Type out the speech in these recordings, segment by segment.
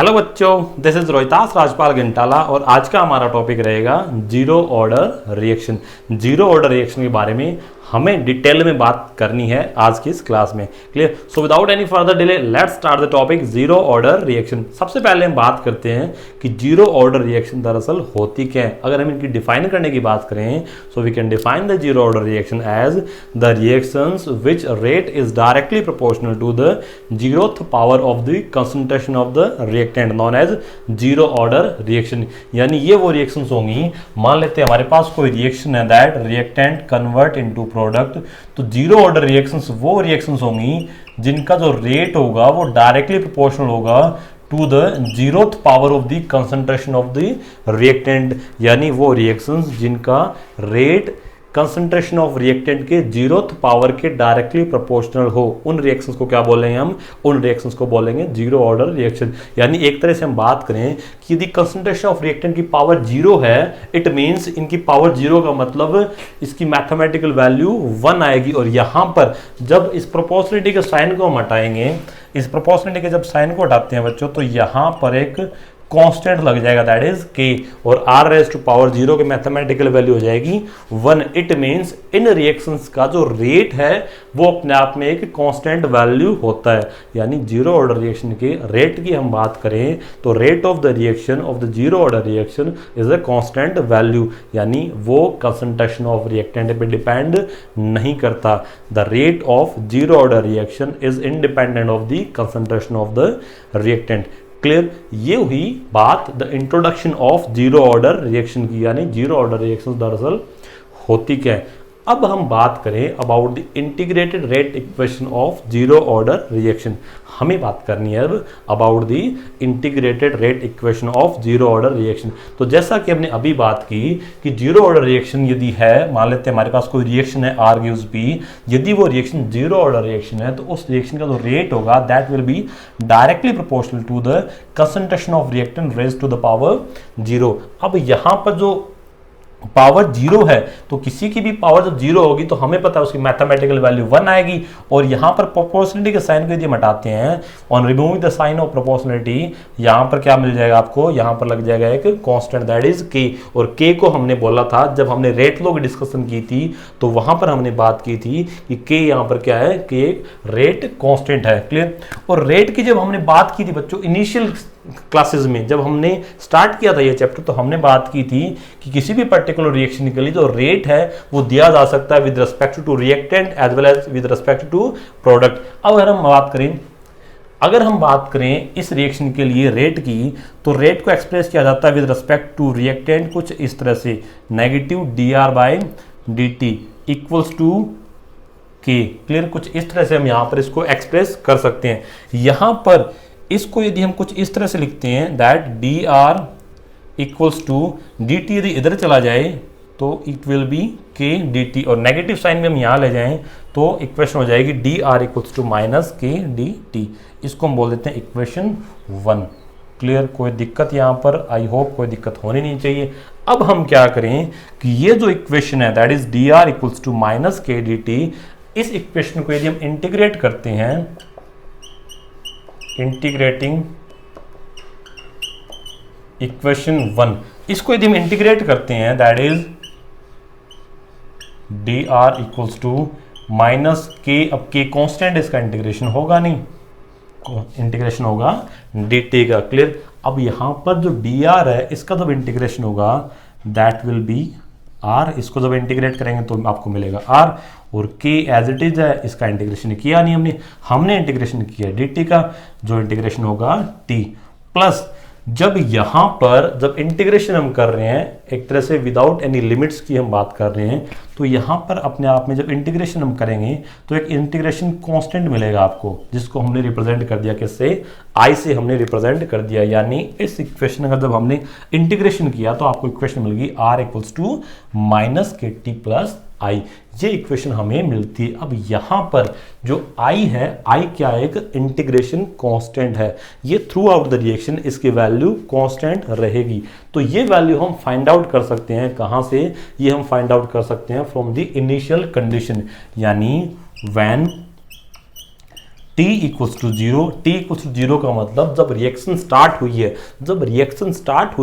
Hello बच्चों, this is Rohitas Rajpal घंटाला और आज का हमारा टॉपिक रहेगा zero order reaction. Zero order reaction के बारे में हमें डिटेल में बात करनी है आज की इस क्लास में। Clear? So without any further delay let's start the topic zero order reaction. सबसे पहले हम बात करते हैं कि जीरो ऑर्डर रिएक्शन दरअसल होती क्या है। अगर हम इनकी डिफाइन करने की बात करें so we can define the zero order reaction as the reactions which rate is directly proportional to the zeroth power of the concentration of the reactant known as zero order reaction. यानी ये वो reactions होंगी, मान लेते हैं हमारे पास कोई reaction है that reactant convert into product, तो जीरो ऑर्डर रिएक्शंस वो रिएक्शंस होंगी जिनका जो रेट होगा वो डायरेक्टली प्रोपोर्शनल होगा to the zeroth power of the concentration of the reactant. यानी वो रिएक्शंस जिनका रेट कंसंट्रेशन ऑफ रिएक्टेंट के जीरोथ पावर के डायरेक्टली प्रोपोर्शनल हो, उन रिएक्शंस को क्या बोलेंगे हम? उन रिएक्शंस को बोलेंगे जीरो ऑर्डर रिएक्शन। यानी एक तरह से हम बात करें कि यदि कंसंट्रेशन ऑफ रिएक्टेंट की पावर जीरो है, इट मींस इनकी पावर जीरो का मतलब इसकी मैथमेटिकल वैल्यू 1 आएगी। और यहां पर जब इस प्रोपोर्शनलिटी के साइन को हम हटाएंगे, इस प्रोपोर्शनलिटी के जब साइन को हटाते हैं बच्चों, तो यहां पर एक कांस्टेंट लग जाएगा दैट इज के, और r raise to power zero की मैथमेटिकल वैल्यू हो जाएगी 1। इट मींस इन रिएक्शंस का जो रेट है वो अपने आप में एक कांस्टेंट वैल्यू होता है। यानी जीरो ऑर्डर रिएक्शन के रेट की हम बात करें तो rate of the reaction of the zero order reaction is a constant value, यानी वो कंसंट्रेशन ऑफ रिएक्टेंट पे डिपेंड नहीं करता। The rate of zero order reaction is independent of the concentration of the reactant. Clear? ये हुई बात the introduction of zero order reaction की, यानी जीरो ऑर्डर रिएक्शन दरअसल होती क्या है। अब हम बात करें about the integrated rate equation of zero order reaction. हमें बात करनी है अब about the integrated rate equation of zero order reaction. तो जैसा कि हमने अभी बात की कि जीरो ऑर्डर रिएक्शन यदि है, मान लेते हैं हमारे पास कोई रिएक्शन है R गिव्स B, यदि वो रिएक्शन जीरो ऑर्डर रिएक्शन है तो उस रिएक्शन का जो रेट होगा that will be directly proportional to the concentration of reactant raised to the power zero. अब यहां पर जो पावर जीरो है तो किसी की भी पावर जब जीरो होगी तो हमें पता है उसकी मैथमेटिकल वैल्यू 1 आएगी। और यहां पर प्रोपोर्शनलिटी के साइन को यदि हम हटाते हैं, on removing the sign of proportionality, यहां पर क्या मिल जाएगा आपको? यहां पर लग जाएगा एक कांस्टेंट दैट इज के। और के को हमने बोला था जब हमने रेट लॉ की डिस्कशन की थी तो वहां पर हमने बात की थी कि के यहां पर क्या है कि एक रेट कांस्टेंट है। क्लियर? और रेट की जब हमने बात की थी बच्चों इनिशियल क्लासेस में, जब हमने स्टार्ट किया था ये चैप्टर, तो हमने बात की थी कि किसी भी पर्टिकुलर रिएक्शन के लिए जो रेट है वो दिया जा सकता है with respect to reactant as well as with respect to product. अब अगर हम बात करें इस रिएक्शन के लिए रेट की, तो रेट को एक्सप्रेस किया जाता है विद रिस्पेक्ट टू रिएक्टेंट कुछ इस तरह से, नेगेटिव dr/dt इक्वल्स टू के। क्लियर? कुछ इस तरह से हम यहां पर इसको एक्सप्रेस कर सकते हैं। यहां पर इसको यदि हम कुछ इस तरह से लिखते हैं that dr equals to dt, यदि इधर चला जाए तो it will be k dt, और नेगेटिव साइन में हम यहाँ ले जाएं तो इक्वेशन हो जाएगी dr equals to minus k dt। इसको हम बोल देते हैं इक्वेशन 1। क्लियर? कोई दिक्कत यहाँ पर? आई होप कोई दिक्कत होनी नहीं चाहिए। अब हम क्या करें कि ये जो इक्वेशन है that is dr equals to minus k dt, इस इक्वेशन को यदि हम इंटीग्रेट करते हैं, इंटीग्रेटिंग इक्वेशन 1, इसको यदि हम इंटीग्रेट करते हैं that is dr equals to minus k, अब के कांस्टेंट, इसका इंटीग्रेशन होगा नहीं, इंटीग्रेशन होगा dt का। क्लियर? अब यहां पर जो dr है इसका जब इंटीग्रेशन होगा दैट विल बी r, इसको जब इंटीग्रेट करेंगे तो आपको मिलेगा r, और k एज इट इज है, इसका इंटीग्रेशन किया नहीं हमने इंटीग्रेशन किया dt का, जो इंटीग्रेशन होगा t प्लस, जब यहां पर जब इंटीग्रेशन हम कर रहे हैं एक तरह से विदाउट एनी लिमिट्स की हम बात कर रहे हैं, तो यहां पर अपने आप में जब इंटीग्रेशन हम करेंगे तो एक इंटीग्रेशन कांस्टेंट मिलेगा आपको, जिसको हमने रिप्रेजेंट कर दिया किससे? i से हमने रिप्रेजेंट कर दिया। यानी इस इक्वेशन का जब हमने इंटीग्रेशन किया तो आपको इक्वेशन मिल गई r equals to minus k t plus आई। ये इक्वेशन हमें मिलती है। अब यहां पर जो i है, i क्या है? एक इंटीग्रेशन कांस्टेंट है। ये थ्रू आउट द रिएक्शन इसकी वैल्यू कांस्टेंट रहेगी। तो ये वैल्यू हम फाइंड आउट कर सकते हैं कहां से? ये हम फाइंड आउट कर सकते हैं फ्रॉम द इनिशियल कंडीशन, यानी when T equals to zero. T equals to zero का मतलब जब रिएक्शन स्टार्ट हुई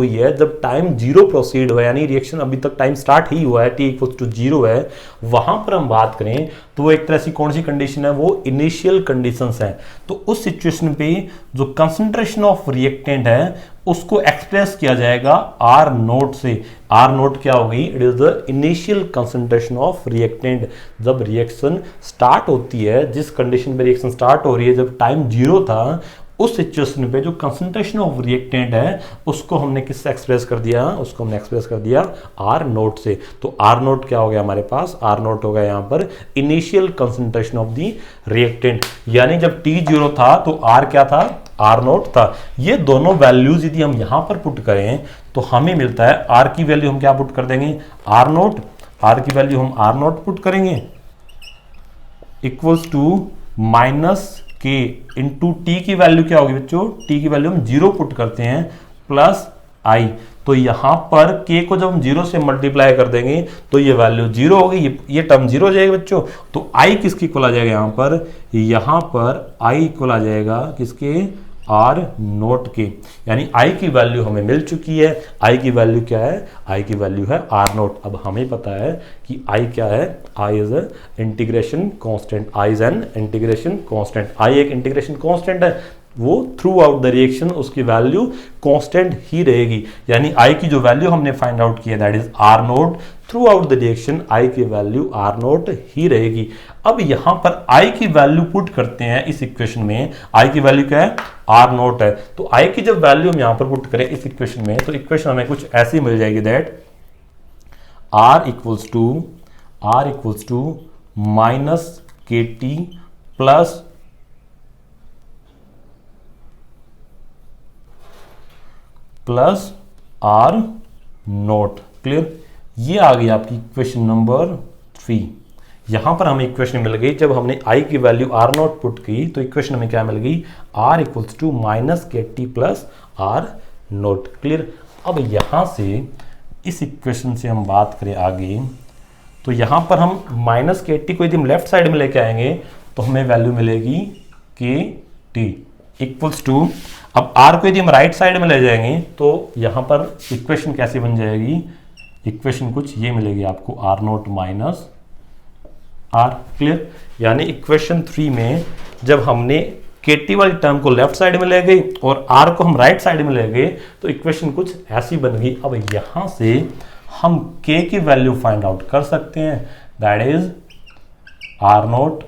है, जब टाइम जीरो प्रोसीड हुआ, यानी रिएक्शन अभी तक टाइम स्टार्ट ही हुआ है, टी इक्वल्स टू जीरो है, वहां पर हम बात करें तो वो एक तरह से कौन सी कंडीशन है, वो इनिशियल कंडीशंस है। तो उस सिचुएशन पे जो कंसंट्रेशन ऑफ रिएक्टेंट है उसको एक्सप्रेस किया जाएगा आर नोट से। आर नोट क्या होगी, it is the initial concentration of reactant. जब रिएक्शन स्टार्ट होती है, जिस कंडीशन पे रिएक्शन स्टार्ट हो रही है, जब टाइम जीरो था, उस सिचुएशन पे जो कंसंट्रेशन ऑफ रिएक्टेंट है उसको हमने किससे एक्सप्रेस कर दिया, उसको हमने एक्सप्रेस कर दिया आर नोट से। तो आर नोट क्या हो गया हमारे पास, आर नोट हो गया यहाँ पर initial concentration of the reactant. यानी जब टी जीरो था तो आर क्या था, आर नोट था। ये दोनों वैल्यूज यदि हम यहां पर पुट करें तो हमें मिलता है, आर की वैल्यू हम क्या पुट कर देंगे, आर नोट। आर की वैल्यू हम आर नोट पुट करेंगे इक्वल्स टू माइनस के इंटू टी की वैल्यू क्या होगी बच्चों, टी की वैल्यू हम जीरो पुट करते हैं प्लस आई। तो यहां पर के को जब हम जीरो से मल्टीप्लाई कर देंगे तो ये वैल्यू जीरो होगी, ये टर्म जीरो हो जाएगा बच्चों। तो आई किसकी इक्वल आ जाएगा, यहां पर आई इक्वल आ जाएगा किसके, आर नोट के। यानी आई की वैल्यू हमें मिल चुकी है। आई की वैल्यू क्या है, आई की वैल्यू है आर नोट। अब हमें पता है कि आई क्या है, I is integration constant. I is an integration constant. I एक इंटीग्रेशन कांस्टेंट है, वो थ्रू आउट द रिएक्शन उसकी वैल्यू कांस्टेंट ही रहेगी। यानी आई की जो वैल्यू हमने फाइंड आउट की है that is r naught, throughout the reaction आई की वैल्यू आर नोट ही रहेगी। अब यहां पर आई की वैल्यू पुट करते हैं इस इक्वेशन में, आई की वैल्यू क्या है, आर नोट है। तो आई की जब वैल्यू हम यहां पर पुट करें इस इक्वेशन में तो इक्वेशन हमें कुछ ऐसी मिल जाएगी that r equals to minus k t plus r naught. Clear, ये आ गई आपकी इक्वेशन नंबर 3। यहां पर हमें इक्वेशन मिल गई, जब हमने आई की वैल्यू आर नोट पुट की तो इक्वेशन हमें क्या मिल गई, r equals to minus k t plus r naught. Clear. अब यहां से इस इक्वेशन से हम बात करें आगे तो यहां पर हम माइनस के टी को यदि हम लेफ्ट साइड में लेके आएंगे तो हमें वैल्यू मिलेगी के टी इक्वल्स टू, अब आर को यदि हम राइट साइड में ले जाएंगे तो यहां पर इक्वेशन कैसी बन जाएगी, इक्वेशन कुछ ये मिलेगी आपको, r naught minus r. Clear. यानी इक्वेशन 3 में जब हमने के टी वाली टर्म को लेफ्ट साइड में ले गई और आर को हम राइट साइड में ले गए तो इक्वेशन कुछ ऐसी बन गई। अब यहां से हम के की वैल्यू फाइंड आउट कर सकते हैं, that is r naught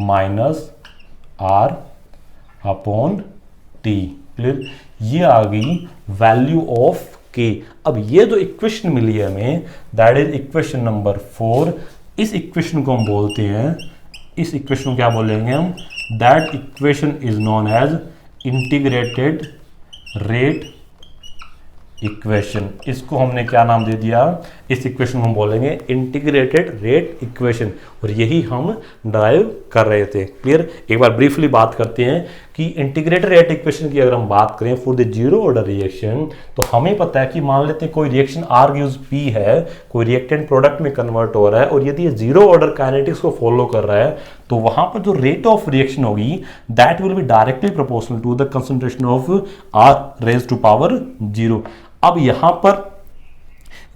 minus are upon t. Clear. ये आ गई वैल्यू ऑफ के। अब ये जो इक्वेशन मिली है हमें दैट इज इक्वेशन नंबर 4। इस इक्वेशन को हम बोलते हैं, इस इक्वेशन को क्या बोलेंगे हम, that equation is known as integrated rate equation. इसको हमने क्या नाम दे दिया, इस इक्वेशन को हम बोलेंगे इंटीग्रेटेड रेट इक्वेशन, और यही हम ड्राइव कर रहे थे। क्लियर। एक बार ब्रीफली बात करते हैं कि इंटीग्रेटेड रेट इक्वेशन की अगर हम बात करें for the zero order reaction तो हमें पता है कि मान लेते हैं कोई रिएक्शन आर यूज पी है, कोई रिएक्टेंट प्रोडक्ट में कन्वर्ट हो रहा है और यदि ये जीरो ऑर्डर काइनेटिक्स को फॉलो कर रहा है तो वहां पर जो रेट ऑफ रिएक्शन होगी that will be directly proportional to the concentration of r raise to power zero. अब यहां पर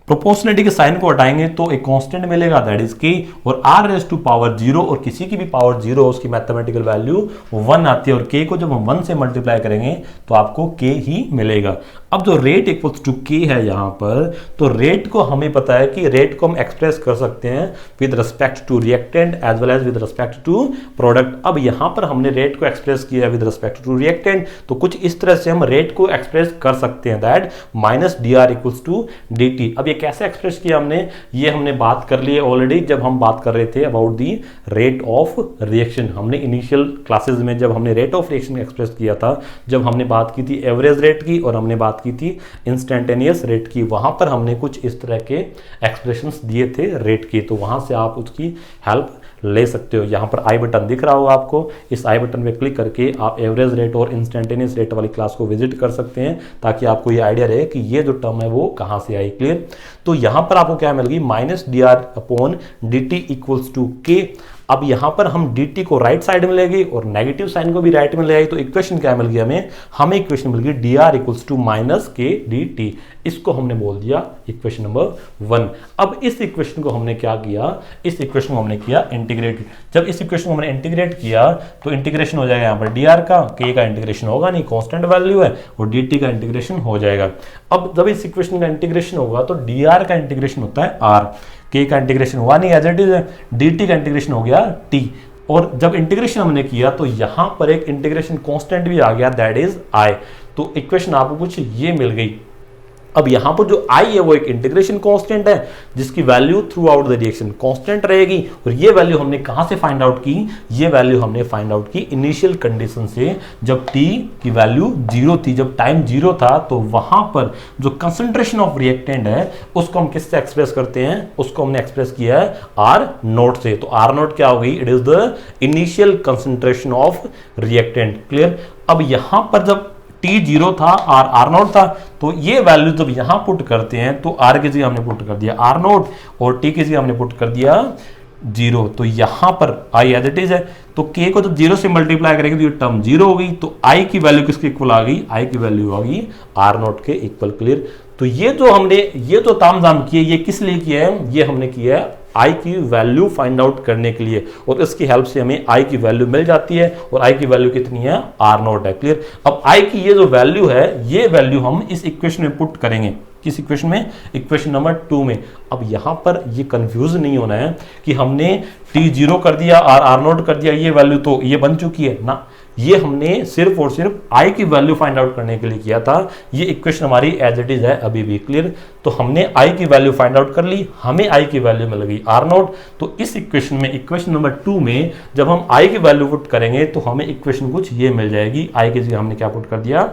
प्रोपोर्शनलिटी के साइन को हटाएंगे तो एक कांस्टेंट मिलेगा दैट इज के, और r raise to power zero और किसी की भी पावर जीरो उसकी मैथमेटिकल वैल्यू 1 आती है, और के को जब हम 1 से मल्टीप्लाई करेंगे तो आपको के ही मिलेगा। अब जो रेट इक्वल्स टू के है यहां पर, तो रेट को हमें पता है कि रेट को हम एक्सप्रेस कर सकते हैं with respect to reactant as well as with respect to product. अब यहां पर हमने रेट को एक्सप्रेस किया विद रिस्पेक्ट टू रिएक्टेंट, तो कुछ इस तरह से हम रेट को एक्सप्रेस कर सकते हैं that minus D r equals to d t. अब ये कैसे एक्सप्रेस किया हमने, ये हमने बात कर ली है ऑलरेडी जब हम बात कर रहे थे about the rate of reaction. हमने इनिशियल क्लासेस में जब हमने रेट ऑफ रिएक्शन एक्सप्रेस किया था, जब हमने बात की थी एवरेज रेट की और हमने बात की थी इंस्टेंटेनियस रेट की, वहां पर हमने कुछ इस तरह के एक्सप्रेशंस दिए थे रेट की, तो वहां से आप उसकी हेल्प ले सकते हो। यहां पर आई बटन दिख रहा होगा आपको, इस आई बटन पे क्लिक करके आप एवरेज रेट और इंस्टेंटेनियस रेट वाली क्लास को विजिट कर सकते हैं ताकि आपको ये आइडिया रहे कि ये जो टर्म है वो कहां से आई। क्लियर। तो यहां पर आपको क्या मिल गई, minus D R upon D T equals to K. अब यहाँ पर हम dt को राइट साइड में ले गए और नेगेटिव साइन को भी राइट में ले आई, तो इक्वेशन क्या मिल गई हमें इक्वेशन मिल गई dr equals to minus k dt। इसको हमने बोल दिया इक्वेशन नंबर 1। अब इस इक्वेशन को हमने क्या किया, इस इक्वेशन को हमने किया इंटीग्रेट। जब इस इक्वेशन को हमने इंटीग्रेट किया तो इंटीग्रेशन हो जाएगा यहाँ पर dr का, k का इंटीग्रेशन होगा नहीं, कांस्टेंट वैल्यू है, और dt का इंटीग्रेशन हो जाएगा। अब जब इस इक्वेशन का इंटीग्रेशन होगा तो dr का इंटीग्रेशन होता है r, k का इंटीग्रेशन हुआ नहीं एज इट इज है, dt का इंटीग्रेशन हो गया t। और जब इंटीग्रेशन हमने किया तो यहां पर एक इंटीग्रेशन कांस्टेंट भी आ गया, दैट इज i। तो इक्वेशन आपको कुछ ये मिल गई। अब यहां पर जो i है वो एक इंटीग्रेशन कांस्टेंट है जिसकी value through out the reaction constant रहेगी। और ये वैल्यू हमने कहां से फाइंड आउट की, ये वैल्यू हमने फाइंड आउट की इनिशियल कंडीशन से, जब t की वैल्यू 0 थी, जब टाइम 0 था, तो वहां पर जो कंसंट्रेशन ऑफ रिएक्टेंट है उसको हम किससे एक्सप्रेस करते हैं, उसको हमने एक्सप्रेस किया है R नोट से। तो R नोट क्या हो गई, it is the initial concentration of reactant. Clear. अब यहां पर जब t 0 था और r नोट था, तो ये वैल्यू जब यहां पुट करते हैं तो r की जगह हमने पुट कर दिया r नोट और t की जगह हमने पुट कर दिया 0। तो यहां पर i एज इट इज है, तो k को जब 0 से मल्टीप्लाई करेंगे तो ये टर्म 0 हो गई, तो i की वैल्यू किसके इक्वल आ गई, i की वैल्यू आ गई r नोट के इक्वल। क्लियर। तो ये जो हमने ये जो तामझाम किया ये किस लिए किया है, ये हमने किया है i की वैल्यू फाइंड आउट करने के लिए, और इसकी हेल्प से हमें i की वैल्यू मिल जाती है, और i की वैल्यू कितनी है, r नोट है। क्लियर। अब i की ये जो वैल्यू है, ये वैल्यू हम इस इक्वेशन में पुट करेंगे। किस इक्वेशन में, इक्वेशन नंबर 2 में। अब यहां पर ये कंफ्यूज नहीं होना है कि हमने t 0 कर दिया और r नोट कर दिया, ये वैल्यू तो ये बन चुकी है ना, ये हमने सिर्फ और सिर्फ i की वैल्यू फाइंड आउट करने के लिए किया था। ये इक्वेशन हमारी एज इट इज है अभी भी। क्लियर। तो हमने i की वैल्यू फाइंड आउट कर ली, हमें i की वैल्यू मिल गई r नोट। तो इस इक्वेशन में, इक्वेशन नंबर 2 में जब हम i की वैल्यू पुट करेंगे तो हमें इक्वेशन कुछ ये मिल जाएगी। i की जगह हमने क्या पुट कर दिया,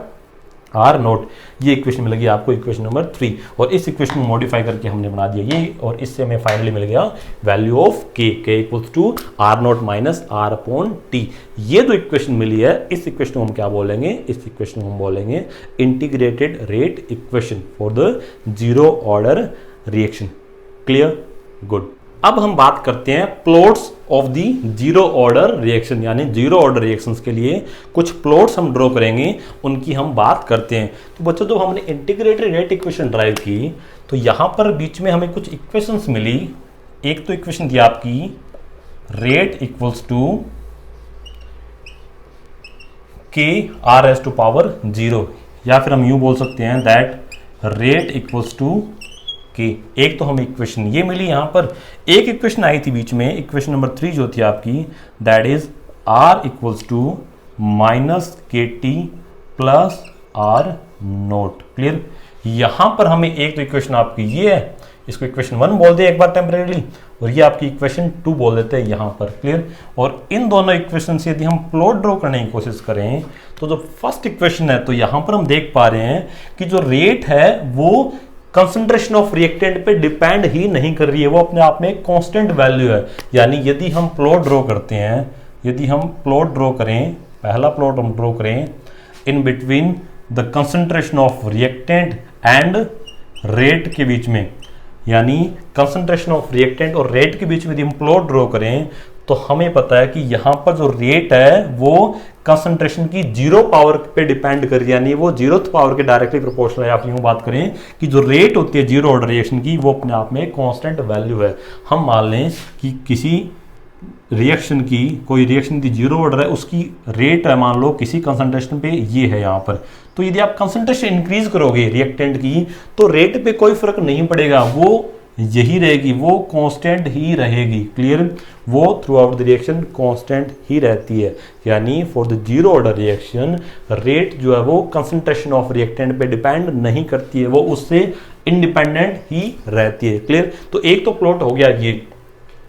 आर नोट। ये इक्वेशन मिलेगी आपको इक्वेशन नंबर 3, और इस इक्वेशन को मॉडिफाई करके हमने बना दिया ये, और इससे हमें फाइनली मिल गया value of k equals to R naught minus are upon T. ये जो इक्वेशन मिली है, इस इक्वेशन को हम क्या बोलेंगे, इस इक्वेशन को हम बोलेंगे integrated rate equation for the zero order reaction. Clear, good. अब हम बात करते हैं plots of the zero order reaction, यानी जीरो ऑर्डर रिएक्शंस के लिए कुछ प्लॉट्स हम ड्रॉ करेंगे, उनकी हम बात करते हैं। तो बच्चों, जब हमने इंटीग्रेटेड रेट इक्वेशन ड्राइव की तो यहां पर बीच में हमें कुछ इक्वेशंस मिली। एक तो इक्वेशन थी आपकी रेट इक्वल्स टू के आर एस टू पावर 0, या फिर हम यूं बोल सकते हैं दैट रेट इक्वल्स टू की। एक तो हमें इक्वेशन ये मिली। यहां पर एक इक्वेशन आई थी बीच में, इक्वेशन नंबर 3 जो थी आपकी, that is r equals to minus k t plus r naught. Clear. यहां पर हमें एक तो इक्वेशन आपकी ये है, इसको इक्वेशन 1 बोल दे एक बार टेम्परेरी, और ये आपकी इक्वेशन 2 बोल देते हैं यहां पर। क्लियर। और इन दोनों इक्वेशन से यदि हम प्लॉट ड्रॉ करने की कोशिश करें तो जो फर्स्ट इक्वेशन है, तो यहां पर हम देख पा रहे हैं कि जो रेट है वो कंसंट्रेशन ऑफ रिएक्टेंट पे डिपेंड ही नहीं कर रही है, वो अपने आप में कांस्टेंट वैल्यू है। यानी यदि हम प्लॉट ड्रॉ करते हैं, यदि हम प्लॉट ड्रॉ करें, पहला प्लॉट हम ड्रॉ करें in between the concentration of reactant and rate के बीच में, यानी कंसंट्रेशन ऑफ रिएक्टेंट और रेट के बीच में यदि हम प्लॉट ड्रॉ करें तो हमें पता है कि यहां पर जो रेट है वो कंसंट्रेशन की 0 पावर पे डिपेंड कर रही है, यानी वो 0th पावर के डायरेक्टली प्रोपोर्शनल है। आप यूं बात करें कि जो रेट होती है जीरो ऑर्डर रिएक्शन की, वो अपने आप में कांस्टेंट वैल्यू है। हम मान लें कि किसी रिएक्शन की, कोई रिएक्शन की जीरो ऑर्डर है, उसकी रेट है मान लो किसी कंसंट्रेशन पे ये है यहाँ पर, तो यदि आप कंसंट्रेशन इंक्रीज करोगे रिएक्टेंट की तो रेट पे कोई फर्क नहीं पड़ेगा, वो यही रहेगी, वो कांस्टेंट ही रहेगी। क्लियर। वो throughout the reaction constant ही रहती है, यानी for the zero order reaction rate जो है वो कंसंट्रेशन ऑफ रिएक्टेंट पे डिपेंड नहीं करती है, वो उससे इंडिपेंडेंट ही रहती है। क्लियर। तो एक तो प्लॉट हो गया ये।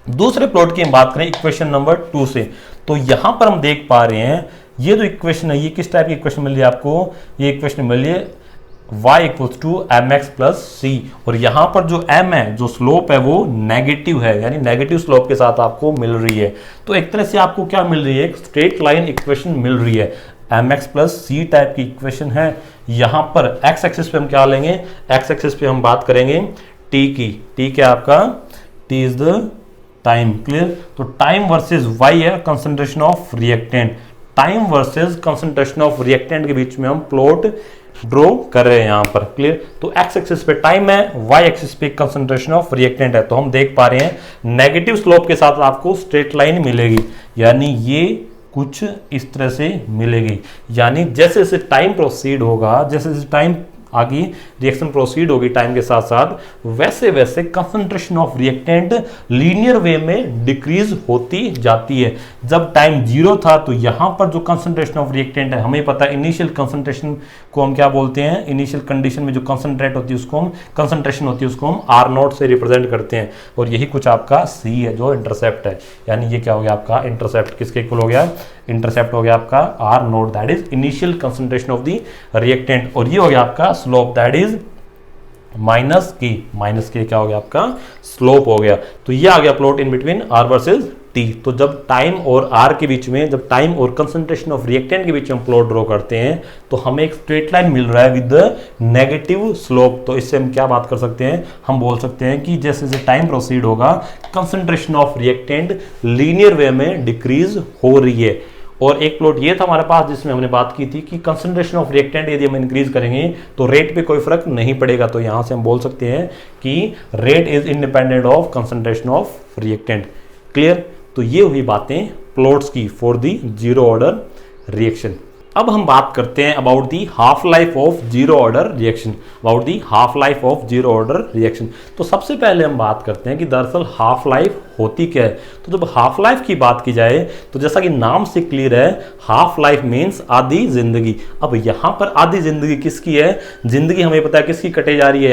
दूसरे प्लॉट की हम बात करें इक्वेशन नंबर 2 से, तो यहां पर हम देख पा रहे हैं ये जो इक्वेशन है, ये किस टाइप की इक्वेशन मिली है आपको, ये इक्वेशन मिली है y equals to m x plus c, और यहां पर जो m है, जो स्लोप है वो नेगेटिव है, यानी नेगेटिव स्लोप के साथ आपको मिल रही है। तो एक तरह से आपको क्या मिल रही है, एक स्ट्रेट लाइन इक्वेशन मिल रही है, M x plus C type की इक्वेशन है। यहां पर x एक्सिस पे हम क्या लेंगे, x एक्सिस पे हम बात करेंगे t की। t क्या आपका, t is the time. Clear? तो टाइम वर्सेस वाई है concentration of reactant. Time versus concentration of reactant के बीच में हम प्लॉट ड्रॉ कर रहे हैं यहां पर। क्लियर? तो एक्स एक्सिस पे टाइम है, वाई एक्सिस पे कंसंट्रेशन ऑफ रिएक्टेंट है। तो हम देख पा रहे हैं नेगेटिव स्लोप के साथ आपको स्ट्रेट लाइन मिलेगी, यानी ये कुछ इस तरह से मिलेगी। यानी जैसे जैसे टाइम प्रोसीड होगा, जैसे जैसे टाइम आगे रिएक्शन प्रोसीड होगी टाइम के साथ साथ, वैसे वैसे कंसंट्रेशन ऑफ रिएक्टेंट लीनियर वे में डिक्रीज होती जाती है। जब टाइम 0 था तो यहां पर जो कंसंट्रेशन ऑफ रिएक्टेंट है, हमें पता है इनिशियल कंसंट्रेशन को हम क्या बोलते हैं, इनिशियल कंडीशन में जो कंसंट्रेट होती है उसको हम कंसंट्रेशन होती है उसको हम R0 से रिप्रेजेंट करते हैं। और यही कुछ आपका C है जो इंटरसेप्ट है, यानी ये क्या हो गया आपका इंटरसेप्ट, किसके इक्वल हो गया, इंटरसेप्ट हो गया आपका R0, that is initial concentration of the reactant. और ये हो गया आपका स्लोप, दैट इज माइनस के क्या हो गया आपका स्लोप हो गया। तो ये आ गया plot in between R versus T। तो जब टाइम और R के बीच में, जब टाइम और कंसंट्रेशन ऑफ रिएक्टेंट के बीच में हम प्लॉट ड्रॉ करते हैं तो हमें एक स्ट्रेट लाइन मिल रहा है विद नेगेटिव स्लोप। तो इससे हम क्या बात कर सकते हैं, हम बोल सकते हैं कि जैसे जैसे टाइम प्रोसीड होगा कंसंट्रेशन ऑफ रिएक्टेंट लीनियर वे में डिक्रीज हो रही है। और एक प्लॉट ये था हमारे पास जिसमें हमने बात की थी कि कंसंट्रेशन ऑफ रिएक्टेंट यदि हम इंक्रीज करेंगे तो रेट पे कोई फर्क नहीं पड़ेगा। तो यहां से हम बोल सकते हैं कि rate is independent of concentration of reactant. Clear? तो ये हुई बातें प्लॉट्स की for the zero order reaction. अब हम बात करते हैं about the half life of zero order reaction, about the half life of zero order reaction. तो सबसे पहले हम बात करते हैं कि दरअसल हाफ लाइफ होती क्या है। तो जब हाफ लाइफ की बात की जाए तो जैसा कि नाम से क्लियर है, हाफ लाइफ मीन्स आधी जिंदगी। अब यहां पर आधी जिंदगी किसकी है, जिंदगी हमें पता है किसकी कटे जा रही है,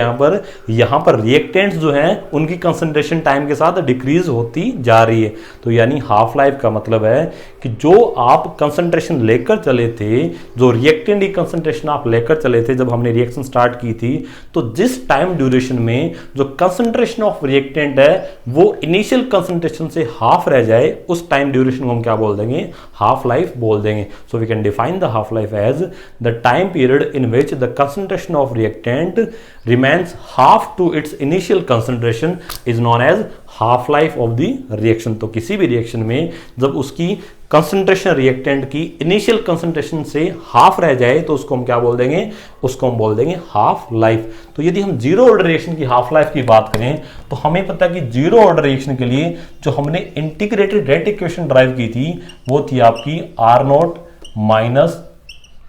यहां पर रिएक्टेंट्स जो हैं उनकी कंसंट्रेशन टाइम के साथ डिक्रीज होती जा रही है। तो यानी हाफ लाइफ का मतलब है कि जो आप कंसंट्रेशन लेकर चले थे, जो रिएक्टेंट की कंसंट्रेशन आप लेकर चले थे जब हमने रिएक्शन स्टार्ट की थी, तो जिस टाइम ड्यूरेशन में जो कंसंट्रेशन ऑफ रिएक्टेंट है वो इनिशियल कंसंट्रेशन से हाफ रह जाए, उस टाइम ड्यूरेशन को हम क्या बोल देंगे, हाफ लाइफ बोल देंगे। So we can define the half life as the time period in which the concentration of reactant remains half to its initial concentration is known as half life of the reaction. तो किसी भी reaction में जब उसकी concentration reactant की initial concentration से half रह जाए तो उसको हम क्या बोल देंगे, उसको हम बोल देंगे हाफ लाइफ। तो यदि हम जीरो ऑर्डर रिएक्शन की हाफ लाइफ की बात करें तो हमें पता है कि जीरो ऑर्डर रिएक्शन के लिए जो हमने इंटीग्रेटेड रेट इक्वेशन ड्राइव की थी वो थी आपकी R0 minus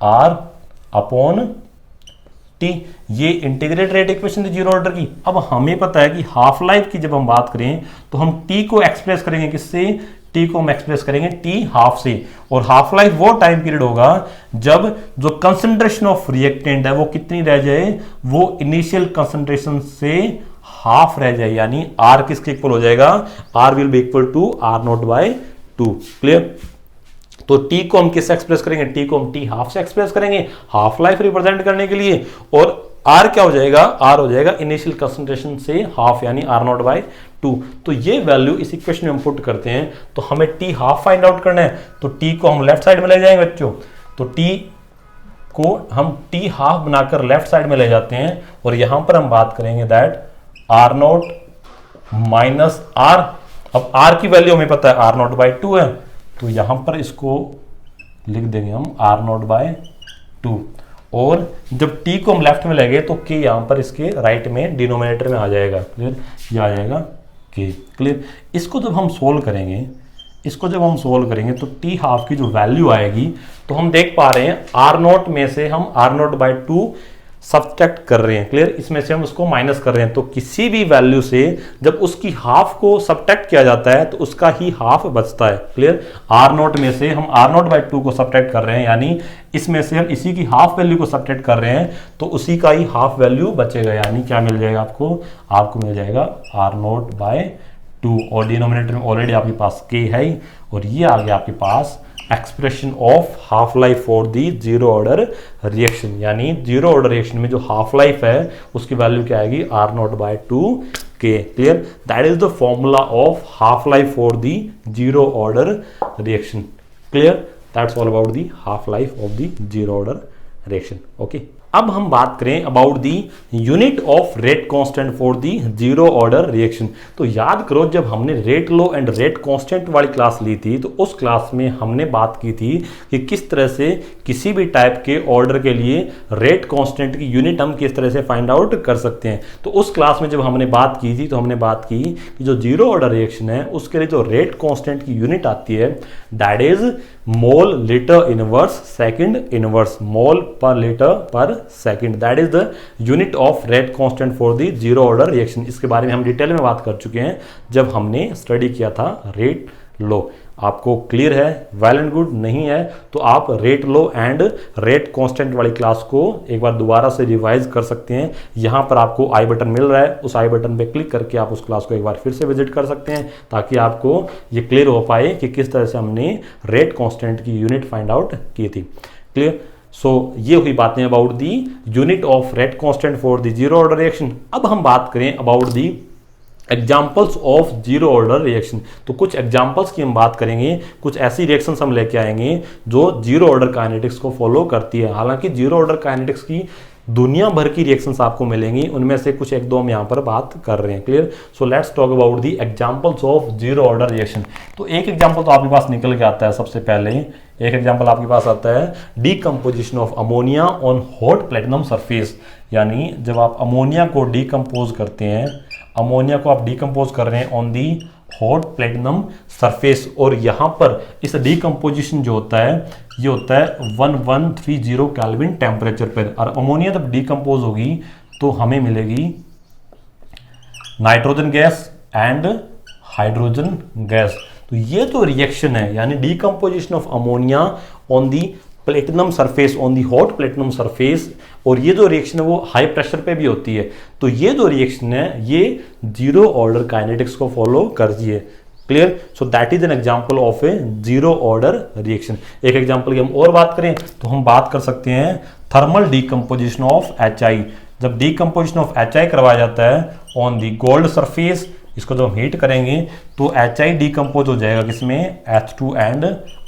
R upon T। ये इंटीग्रेटेड रेट इक्वेशन थी जीरो ऑर्डर की। अब हमें पता है कि हाफ लाइफ की जब हम बात करें तो हम T को एक्सप्रेस करेंगे किससे, T को हम एक्सप्रेस करेंगे T हाफ से। और हाफ लाइफ वो टाइम पीरियड होगा जब जो कंसंट्रेशन ऑफ रिएक्टेंट है वो कितनी रह जाए, वो इनिशियल कंसंट्रेशन से हाफ रह जाए, यानी R किसके इक्वल हो जाएगा, R will be equal to R0 by 2। Clear? तो T को हम किससे एक्सप्रेस करेंगे, T को हम T हाफ से एक्सप्रेस करेंगे हाफ लाइफ रिप्रेजेंट करने के लिए। और R क्या हो जाएगा, R हो जाएगा इनिशियल कंसंट्रेशन से हाफ, यानी R0 बाय 2। तो ये वैल्यू इस इक्वेशन में हम पुट करते हैं तो हमें T हाफ फाइंड आउट करना है। तो T को हम लेफ्ट साइड में ले जाएंगे बच्चों, तो T को हम T हाफ बनाकर लेफ्ट साइड में ले जाते हैं और यहां पर हम बात करेंगे दैट R0 माइनस R। अब R की वैल्यू हमें पता है R0 बाय 2 है, तो यहां पर इसको लिख देंगे हम R0 बाय 2। और जब T को हम लेफ्ट में लेंगे तो K यहां पर इसके राइट में डिनोमिनेटर में आ जाएगा। क्लियर? ये आ जाएगा K। क्लियर? इसको जब हम सोल्व करेंगे, इसको जब हम सोल्व करेंगे तो T हाफ की जो वैल्यू आएगी तो हम देख पा रहे हैं R0 में से हम R0 बाय 2 सब्ट्रैक्ट कर रहे हैं। क्लियर? इसमें से हम उसको माइनस कर रहे हैं। तो किसी भी वैल्यू से जब उसकी हाफ को सब्ट्रैक्ट किया जाता है तो उसका ही हाफ बचता है। क्लियर? R0 में से हम R0 बाय 2 को सब्ट्रैक्ट कर रहे हैं, यानी इसमें से हम इसी की हाफ वैल्यू को सब्ट्रैक्ट कर रहे हैं तो उसी का ही हाफ वैल्यू बचेगा, यानी क्या मिल जाएगा आपको, आपको मिल जाएगा R0 बाय 2। और डिनोमिनेटर में ऑलरेडी आपके पास K है ही, और ये आ गया आपके पास expression of half life for the zero order reaction. यानी जीरो ऑर्डर रिएक्शन में जो हाफ लाइफ है उसकी वैल्यू क्या आएगी, R0 by 2K। Clear? That is the formula of half life for the zero order reaction. Clear? That's all about the half life of the zero order reaction. Okay. अब हम बात करें about the unit of rate constant for the zero order reaction. तो याद करो जब हमने rate law and rate constant वाली क्लास ली थी तो उस क्लास में हमने बात की थी कि किस तरह से किसी भी टाइप के ऑर्डर के लिए रेट कांस्टेंट की यूनिट हम किस तरह से फाइंड आउट कर सकते हैं। तो उस क्लास में जब हमने बात की थी तो हमने बात की कि जो जीरो ऑर्डर रिएक्शन है उसके लिए जो रेट कांस्टेंट की यूनिट आती है that is mole litre inverse second inverse, mole पर लीटर पर second, that is the unit of rate constant for the zero order reaction. इसके बारे में हम डिटेल में बात कर चुके हैं जब हमने स्टडी किया था रेट लॉ। आपको क्लियर है? Well and good. नहीं है तो आप rate law and rate constant वाली क्लास को एक बार दोबारा से रिवाइज कर सकते हैं। यहां पर आपको आई बटन मिल रहा है, उस आई बटन पे क्लिक करके आप उस क्लास को एक बार फिर से विजिट कर सकते हैं ताकि आपको ये क्लियर हो पाए कि किस तरह से हमने रेट कांस्टेंट की यूनिट फाइंड आउट की थी। क्लियर? सो ये हुई बातें about the unit of rate constant for the zero order reaction. अब हम बात करें about the examples of zero order reaction. तो कुछ एग्जाम्पल्स की हम बात करेंगे, कुछ ऐसी रिएक्शंस हम लेके आएंगे जो जीरो ऑर्डर काइनेटिक्स को फॉलो करती है। हालांकि जीरो ऑर्डर काइनेटिक्स की दुनिया भर की रिएक्शंस आपको मिलेंगी, उनमें से कुछ एक दो हम यहाँ पर बात कर रहे हैं। Clear? So let's talk about the examples of zero order reaction. तो एक एग्जाम्पल तो आपके पास निकल के आता है। सबसे पहले एक एग्जाम्पल आपके पास आता है decomposition of ammonia on hot platinum surface. यानी जब आप अमोनिया को डीकम्पोज करते हैं, अमोनिया को आप डीकम्पोज कर रहे हैं on the hot platinum surface, और यहाँ पर इस डीकम्पोजिशन जो होता है ये होता है 1130 केल्विन टेम्परेचर पर। और अमोनिया जब डीकम्पोज होगी तो हमें मिलेगी nitrogen gas and hydrogen gas. तो ये जो रिएक्शन है यानी decomposition of ammonia on the platinum surface, on the hot platinum surface, और ये जो रिएक्शन है वो हाई प्रेशर पे भी होती है। तो ये जो रिएक्शन है ये जीरो ऑर्डर काइनेटिक्स को फॉलो करती है। Clear? So that is an example of A zero order reaction. एक एग्जांपल की हम और बात करें तो हम बात कर सकते हैं थर्मल डीकम्पोजिशन ऑफ HI। जब डीकम्पोजिशन ऑफ HI करवाया जाता है ऑन दी गोल्ड सरफेस, इसको जब हम हीट करेंगे तो HI डीकम्पोज हो जाएगा किसमें? H2 एंड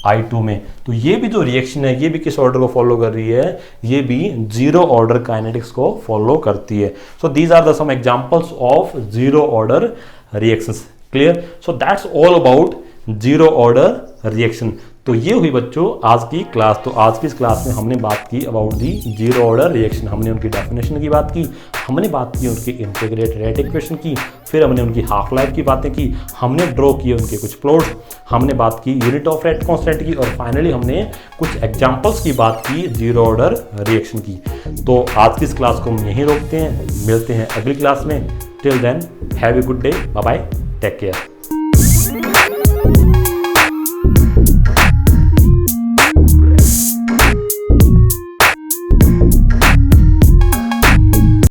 I2 में। तो ये भी जो रिएक्शन है ये भी किस ऑर्डर को फॉलो कर रही है? ये भी जीरो ऑर्डर काइनेटिक्स को फॉलो करती है। So these are the some examples of zero order reactions. Clear? So that's all about zero order reaction. तो ये हुई बच्चों आज की क्लास। तो आज की इस क्लास में हमने बात की about the zero order reaction. हमने उनकी डेफिनेशन की बात की, हमने बात की उनकी इंटीग्रेटेड रेट इक्वेशन की, फिर हमने उनकी हाफ लाइफ की बातें की, हमने ड्रॉ किए उनके कुछ प्लॉट्स, हमने बात की यूनिट ऑफ रेट कांस्टेंट की, और फाइनली हमने कुछ एग्जांपल्स की बात की जीरो ऑर्डर रिएक्शन की। तो आज की इस क्लास को हम यहीं रोकते हैं, मिलते हैं अगली क्लास में। Till then have a good day, bye bye, take care.